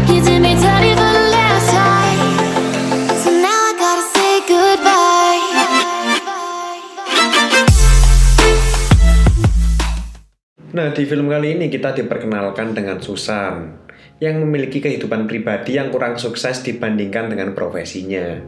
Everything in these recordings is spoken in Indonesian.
You did me dirty for the last time, so now I gotta say goodbye. Nah, di film kali ini kita diperkenalkan dengan Susan yang memiliki kehidupan pribadi yang kurang sukses dibandingkan dengan profesinya.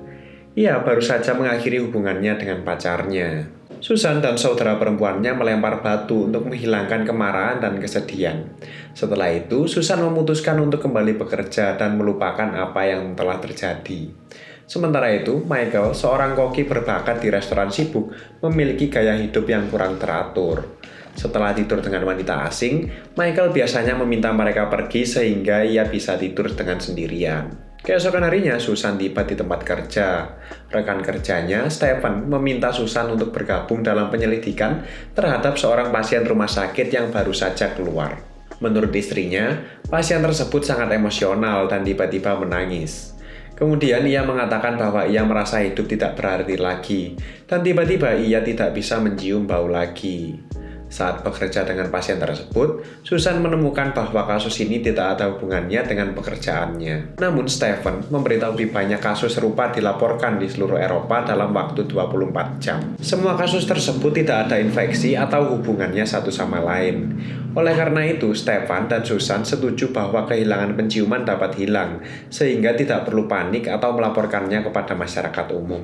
Ia baru saja mengakhiri hubungannya dengan pacarnya. Susan dan saudara perempuannya melempar batu untuk menghilangkan kemarahan dan kesedihan. Setelah itu, Susan memutuskan untuk kembali bekerja dan melupakan apa yang telah terjadi. Sementara itu, Michael, seorang koki berbakat di restoran sibuk, memiliki gaya hidup yang kurang teratur. Setelah tidur dengan wanita asing, Michael biasanya meminta mereka pergi sehingga ia bisa tidur dengan sendirian. Keesokan harinya, Susan tiba di tempat kerja. Rekan kerjanya, Stephen, meminta Susan untuk bergabung dalam penyelidikan terhadap seorang pasien rumah sakit yang baru saja keluar. Menurut istrinya, pasien tersebut sangat emosional dan tiba-tiba menangis. Kemudian ia mengatakan bahwa ia merasa hidup tidak berarti lagi, dan tiba-tiba ia tidak bisa mencium bau lagi. Saat bekerja dengan pasien tersebut, Susan menemukan bahwa kasus ini tidak ada hubungannya dengan pekerjaannya. Namun Stephen memberitahu lebih banyak kasus serupa dilaporkan di seluruh Eropa dalam waktu 24 jam. Semua kasus tersebut tidak ada infeksi atau hubungannya satu sama lain. Oleh karena itu, Stephen dan Susan setuju bahwa kehilangan penciuman dapat hilang, sehingga tidak perlu panik atau melaporkannya kepada masyarakat umum.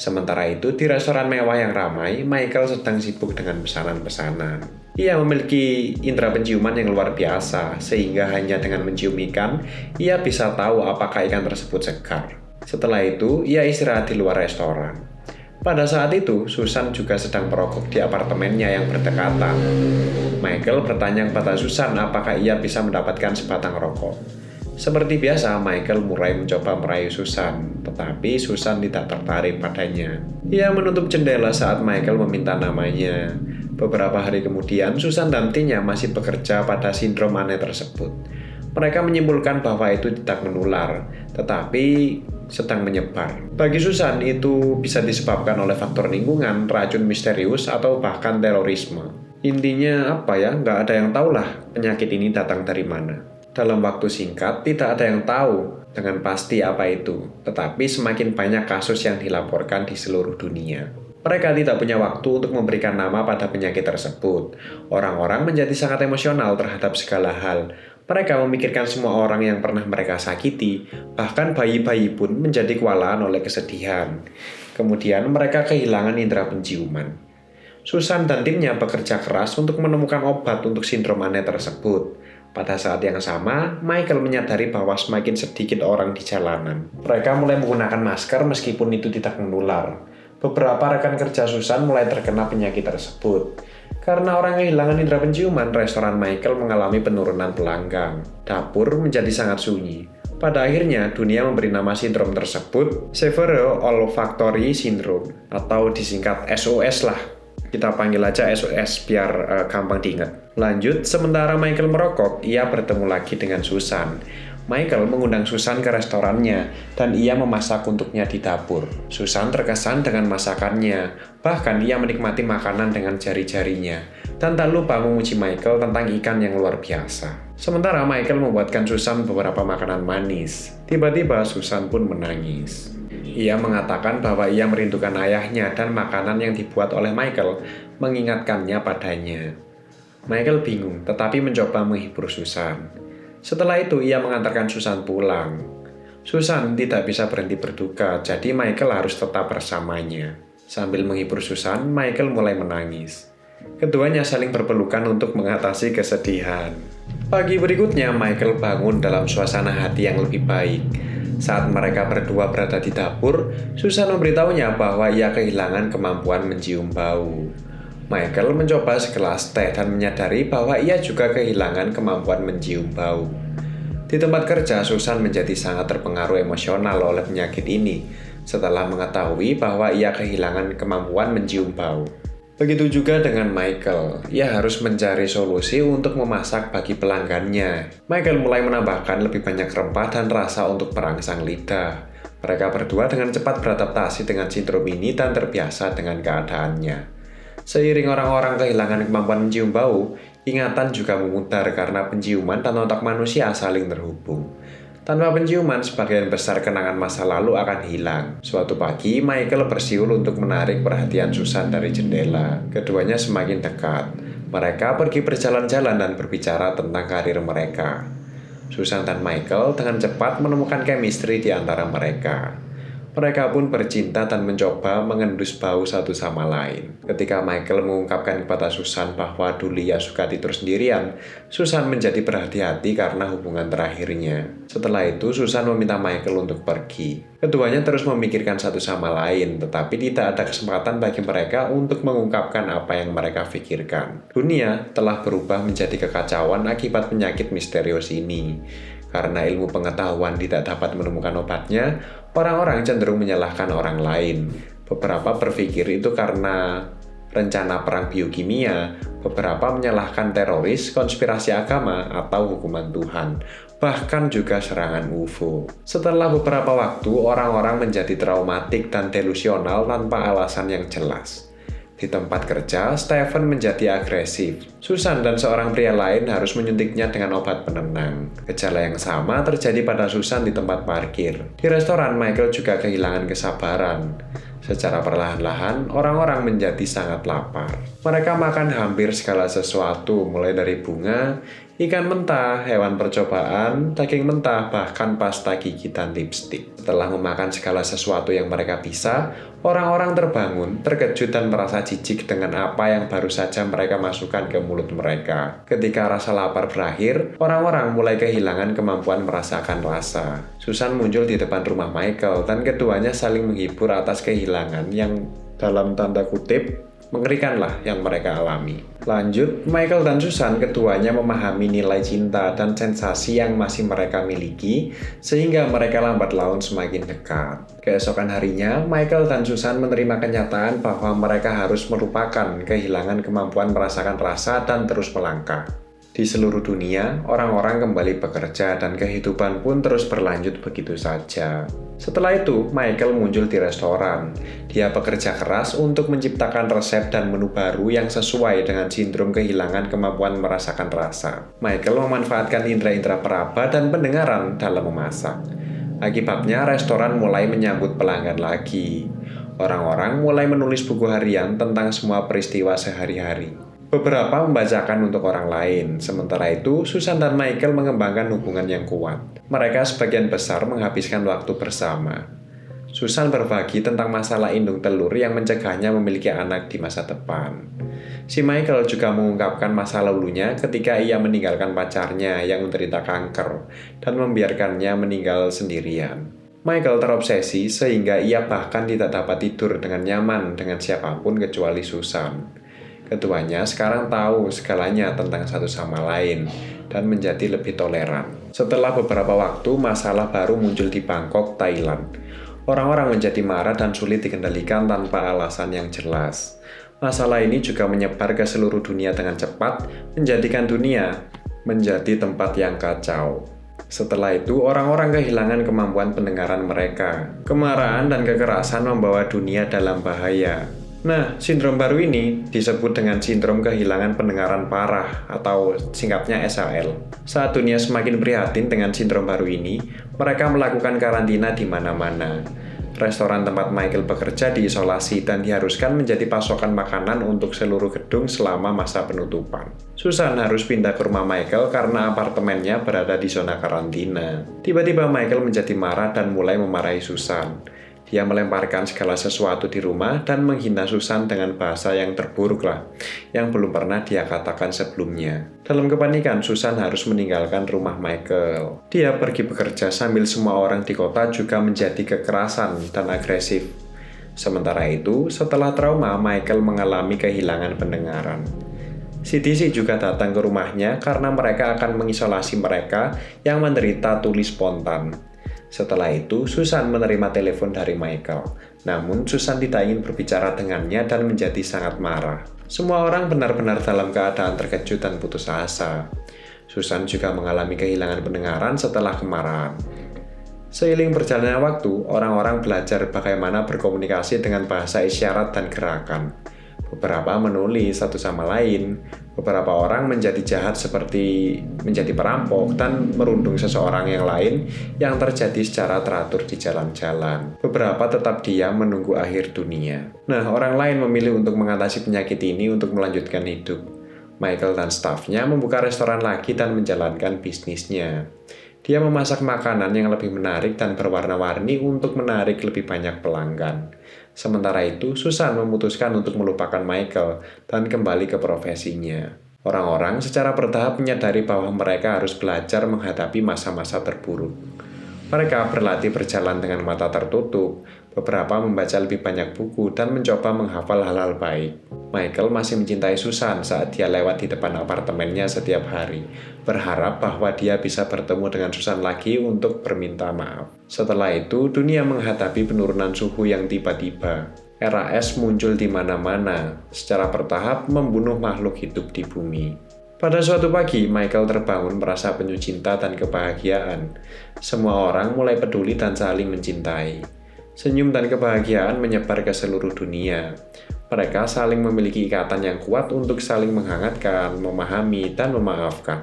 Sementara itu, di restoran mewah yang ramai, Michael sedang sibuk dengan pesanan-pesanan. Ia memiliki indera penciuman yang luar biasa, sehingga hanya dengan mencium ikan, ia bisa tahu apakah ikan tersebut segar. Setelah itu, ia istirahat di luar restoran. Pada saat itu, Susan juga sedang merokok di apartemennya yang berdekatan. Michael bertanya kepada Susan apakah ia bisa mendapatkan sebatang rokok. Seperti biasa, Michael mulai mencoba merayu Susan, tetapi Susan tidak tertarik padanya. Ia menutup jendela saat Michael meminta namanya. Beberapa hari kemudian, Susan dan timnya masih bekerja pada sindrom aneh tersebut. Mereka menyimpulkan bahwa itu tidak menular, tetapi sedang menyebar. Bagi Susan, itu bisa disebabkan oleh faktor lingkungan, racun misterius, atau bahkan terorisme. Intinya apa ya, nggak ada yang tahulah penyakit ini datang dari mana. Dalam waktu singkat, tidak ada yang tahu dengan pasti apa itu, tetapi semakin banyak kasus yang dilaporkan di seluruh dunia. Mereka tidak punya waktu untuk memberikan nama pada penyakit tersebut. Orang-orang menjadi sangat emosional terhadap segala hal. Mereka memikirkan semua orang yang pernah mereka sakiti, bahkan bayi-bayi pun menjadi kewalahan oleh kesedihan. Kemudian mereka kehilangan indera penciuman. Susan dan timnya bekerja keras untuk menemukan obat untuk sindrom aneh tersebut. Pada saat yang sama, Michael menyadari bahwa semakin sedikit orang di jalanan. Mereka mulai menggunakan masker meskipun itu tidak menular. Beberapa rekan kerja Susan mulai terkena penyakit tersebut. Karena orang kehilangan indera penciuman, restoran Michael mengalami penurunan pelanggan. Dapur menjadi sangat sunyi. Pada akhirnya, dunia memberi nama sindrom tersebut Severe Olfactory Syndrome, atau disingkat SOS lah. Kita panggil aja SOS biar gampang diingat. Lanjut, sementara Michael merokok, ia bertemu lagi dengan Susan. Michael mengundang Susan ke restorannya, dan ia memasak untuknya di dapur. Susan terkesan dengan masakannya, bahkan ia menikmati makanan dengan jari-jarinya, dan tak lupa memuji Michael tentang ikan yang luar biasa. Sementara Michael membuatkan Susan beberapa makanan manis. Tiba-tiba Susan pun menangis. Ia mengatakan bahwa ia merindukan ayahnya dan makanan yang dibuat oleh Michael mengingatkannya padanya. Michael bingung, tetapi mencoba menghibur Susan. Setelah itu, ia mengantarkan Susan pulang. Susan tidak bisa berhenti berduka, jadi Michael harus tetap bersamanya. Sambil menghibur Susan, Michael mulai menangis. Keduanya saling berpelukan untuk mengatasi kesedihan. Pagi berikutnya, Michael bangun dalam suasana hati yang lebih baik. Saat mereka berdua berada di dapur, Susan memberitahunya bahwa ia kehilangan kemampuan mencium bau. Michael mencoba segelas teh dan menyadari bahwa ia juga kehilangan kemampuan mencium bau. Di tempat kerja, Susan menjadi sangat terpengaruh emosional oleh penyakit ini setelah mengetahui bahwa ia kehilangan kemampuan mencium bau. Begitu juga dengan Michael, ia harus mencari solusi untuk memasak bagi pelanggannya. Michael mulai menambahkan lebih banyak rempah dan rasa untuk perangsang lidah. Mereka berdua dengan cepat beradaptasi dengan sindrom ini dan terbiasa dengan keadaannya. Seiring orang-orang kehilangan kemampuan mencium bau, ingatan juga memudar karena penciuman dan otak manusia saling terhubung. Tanpa penciuman, sebagian besar kenangan masa lalu akan hilang. Suatu pagi, Michael bersiul untuk menarik perhatian Susan dari jendela. Keduanya semakin dekat. Mereka pergi berjalan-jalan dan berbicara tentang karir mereka. Susan dan Michael dengan cepat menemukan chemistry di antara mereka. Mereka pun bercinta dan mencoba mengendus bau satu sama lain. Ketika Michael mengungkapkan kepada Susan bahwa dulu ia suka tidur sendirian, Susan menjadi berhati-hati karena hubungan terakhirnya. Setelah itu, Susan meminta Michael untuk pergi. Keduanya terus memikirkan satu sama lain, tetapi tidak ada kesempatan bagi mereka untuk mengungkapkan apa yang mereka pikirkan. Dunia telah berubah menjadi kekacauan akibat penyakit misterius ini. Karena ilmu pengetahuan tidak dapat menemukan obatnya, orang-orang cenderung menyalahkan orang lain. Beberapa berpikir itu karena rencana perang biokimia, beberapa menyalahkan teroris, konspirasi agama, atau hukuman Tuhan, bahkan juga serangan UFO. Setelah beberapa waktu, orang-orang menjadi traumatik dan delusional tanpa alasan yang jelas. Di tempat kerja, Stephen menjadi agresif. Susan dan seorang pria lain harus menyuntiknya dengan obat penenang. Gejala yang sama terjadi pada Susan di tempat parkir. Di restoran, Michael juga kehilangan kesabaran. Secara perlahan-lahan, orang-orang menjadi sangat lapar. Mereka makan hampir segala sesuatu, mulai dari bunga, ikan mentah, hewan percobaan, daging mentah, bahkan pasta gigi dan lipstik. Setelah memakan segala sesuatu yang mereka bisa, orang-orang terbangun, terkejut dan merasa jijik dengan apa yang baru saja mereka masukkan ke mulut mereka. Ketika rasa lapar berakhir, orang-orang mulai kehilangan kemampuan merasakan rasa. Susan muncul di depan rumah Michael dan keduanya saling menghibur atas kehilangan yang dalam tanda kutip mengerikanlah yang mereka alami. Lanjut, Michael dan Susan keduanya memahami nilai cinta dan sensasi yang masih mereka miliki, sehingga mereka lambat laun semakin dekat. Keesokan harinya, Michael dan Susan menerima kenyataan bahwa mereka harus melupakan kehilangan kemampuan merasakan rasa dan terus melangkah. Di seluruh dunia, orang-orang kembali bekerja dan kehidupan pun terus berlanjut begitu saja. Setelah itu, Michael muncul di restoran. Dia bekerja keras untuk menciptakan resep dan menu baru yang sesuai dengan sindrom kehilangan kemampuan merasakan rasa. Michael memanfaatkan indera-indera peraba dan pendengaran dalam memasak. Akibatnya, restoran mulai menyambut pelanggan lagi. Orang-orang mulai menulis buku harian tentang semua peristiwa sehari-hari. Beberapa membacakan untuk orang lain. Sementara itu, Susan dan Michael mengembangkan hubungan yang kuat. Mereka sebagian besar menghabiskan waktu bersama. Susan berbagi tentang masalah indung telur yang mencegahnya memiliki anak di masa depan. Si Michael juga mengungkapkan masa lalunya ketika ia meninggalkan pacarnya yang menderita kanker dan membiarkannya meninggal sendirian. Michael terobsesi sehingga ia bahkan tidak dapat tidur dengan nyaman dengan siapapun kecuali Susan. Keduanya sekarang tahu segalanya tentang satu sama lain dan menjadi lebih toleran. Setelah beberapa waktu, masalah baru muncul di Bangkok, Thailand. Orang-orang menjadi marah dan sulit dikendalikan tanpa alasan yang jelas. Masalah ini juga menyebar ke seluruh dunia dengan cepat, menjadikan dunia menjadi tempat yang kacau. Setelah itu, orang-orang kehilangan kemampuan pendengaran mereka. Kemarahan dan kekerasan membawa dunia dalam bahaya. Nah, sindrom baru ini disebut dengan sindrom kehilangan pendengaran parah atau singkatnya SAL. Saat dunia semakin prihatin dengan sindrom baru ini, mereka melakukan karantina di mana-mana. Restoran tempat Michael bekerja diisolasi dan diharuskan menjadi pasokan makanan untuk seluruh gedung selama masa penutupan. Susan harus pindah ke rumah Michael karena apartemennya berada di zona karantina. Tiba-tiba Michael menjadi marah dan mulai memarahi Susan. Dia melemparkan segala sesuatu di rumah dan menghina Susan dengan bahasa yang terburuk yang belum pernah dia katakan sebelumnya. Dalam kepanikan, Susan harus meninggalkan rumah Michael. Dia pergi bekerja sambil semua orang di kota juga menjadi kekerasan dan agresif. Sementara itu, setelah trauma, Michael mengalami kehilangan pendengaran. CDC juga datang ke rumahnya karena mereka akan mengisolasi mereka yang menderita tuli spontan. Setelah itu, Susan menerima telepon dari Michael. Namun, Susan tidak ingin berbicara dengannya dan menjadi sangat marah. Semua orang benar-benar dalam keadaan terkejut dan putus asa. Susan juga mengalami kehilangan pendengaran setelah kemarahan. Seiring berjalannya waktu, orang-orang belajar bagaimana berkomunikasi dengan bahasa isyarat dan gerakan. Beberapa menulis satu sama lain, Beberapa orang menjadi jahat seperti menjadi perampok dan merundung seseorang yang lain yang terjadi secara teratur di jalan-jalan. Beberapa tetap diam menunggu akhir dunia. Nah, orang lain memilih untuk mengatasi penyakit ini untuk melanjutkan hidup. Michael dan stafnya membuka restoran lagi dan menjalankan bisnisnya. Dia memasak makanan yang lebih menarik dan berwarna-warni untuk menarik lebih banyak pelanggan. Sementara itu, Susan memutuskan untuk melupakan Michael dan kembali ke profesinya. Orang-orang secara bertahap menyadari bahwa mereka harus belajar menghadapi masa-masa terburuk. Mereka berlatih berjalan dengan mata tertutup, beberapa membaca lebih banyak buku, dan mencoba menghafal hal-hal baik. Michael masih mencintai Susan saat dia lewat di depan apartemennya setiap hari, berharap bahwa dia bisa bertemu dengan Susan lagi untuk berminta maaf. Setelah itu, dunia menghadapi penurunan suhu yang tiba-tiba. Era es muncul di mana-mana, secara bertahap membunuh makhluk hidup di bumi. Pada suatu pagi, Michael terbangun merasa penuh cinta dan kebahagiaan. Semua orang mulai peduli dan saling mencintai. Senyum dan kebahagiaan menyebar ke seluruh dunia. Mereka saling memiliki ikatan yang kuat untuk saling menghangatkan, memahami, dan memaafkan.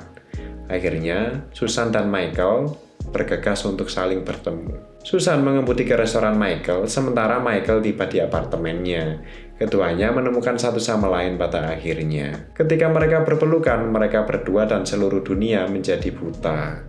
Akhirnya, Susan dan Michael bergegas untuk saling bertemu. Susan mengemudi ke restoran Michael, sementara Michael tiba di apartemennya. Keduanya menemukan satu sama lain pada akhirnya. Ketika mereka berpelukan, mereka berdua dan seluruh dunia menjadi buta.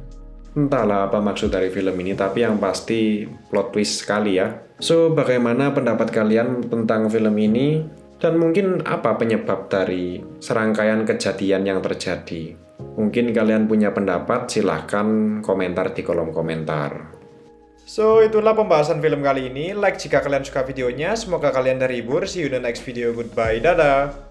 Entahlah apa maksud dari film ini, tapi yang pasti plot twist sekali ya. So, bagaimana pendapat kalian tentang film ini? Dan mungkin apa penyebab dari serangkaian kejadian yang terjadi? Mungkin kalian punya pendapat, silahkan komentar di kolom komentar. So, itulah pembahasan film kali ini. Like jika kalian suka videonya, semoga kalian terhibur. See you in the next video. Goodbye, dadah!